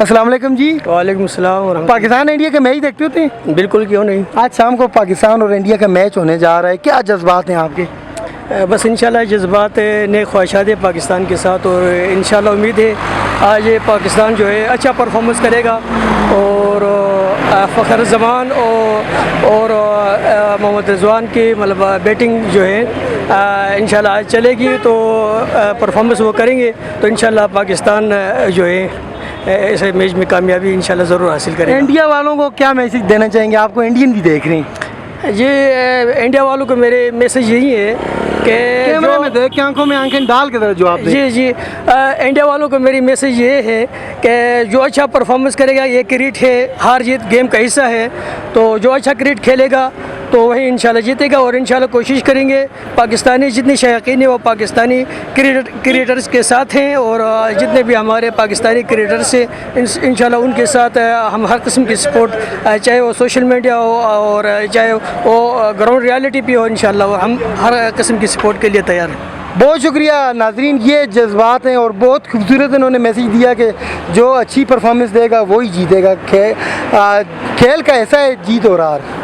السلام علیکم جی. وعلیکم السلام ورحمۃ پاکستان انڈیا کے میچ دیکھتے ہوتے ہیں؟ اللہ. بالکل کیوں نہیں. آج شام کو پاکستان اور انڈیا کا میچ ہونے جا رہا ہے, کیا جذبات ہیں آپ کے؟ بس انشاءاللہ جذبات نیک خواہشات ہے پاکستان کے ساتھ, اور انشاءاللہ امید ہے آج پاکستان جو ہے اچھا پرفارمنس کرے گا, اور فخر زمان اور محمد رضوان کی مطلب بیٹنگ جو ہے انشاءاللہ آج چلے گی, تو پرفارمنس وہ کریں گے تو انشاءاللہ پاکستان جو ہے ایسے میچ میں کامیابی انشاءاللہ ضرور حاصل کرے گا. انڈیا والوں کو کیا میسج دینا چاہیں گے؟ آپ کو انڈین بھی دیکھ رہے ہیں. جی انڈیا والوں کو میرے میسج یہی ہے کہ کیمرے میں دیکھ کے آنکھوں میں آنکھیں ڈال کے ذرا جواب دیں. جی انڈیا والوں کو میری میسج یہ ہے کہ جو اچھا پرفارمنس کرے گا, یہ کرکٹ ہے, ہار جیت گیم کا حصہ ہے, تو جو اچھا کرکٹ کھیلے گا تو وہی انشاءاللہ جیتے گا, اور انشاءاللہ کوشش کریں گے پاکستانی جتنی شائقین ہیں وہ پاکستانی کرکٹرز کے ساتھ ہیں, اور جتنے بھی ہمارے پاکستانی کرکٹرز ہیں انشاءاللہ ان کے ساتھ ہم ہر قسم کی سپورٹ, چاہے وہ سوشل میڈیا ہو اور چاہے وہ گراؤنڈ ریالٹی پہ ہو, انشاءاللہ ہم ہر قسم کی سپورٹ کے لیے تیار ہیں. بہت شکریہ ناظرین, یہ جذبات ہیں اور بہت خوبصورت انہوں نے میسج دیا کہ جو اچھی پرفارمنس دے گا وہی جیتے گا. کھیل کا ایسا ہے, جیت ہو رہا ہے.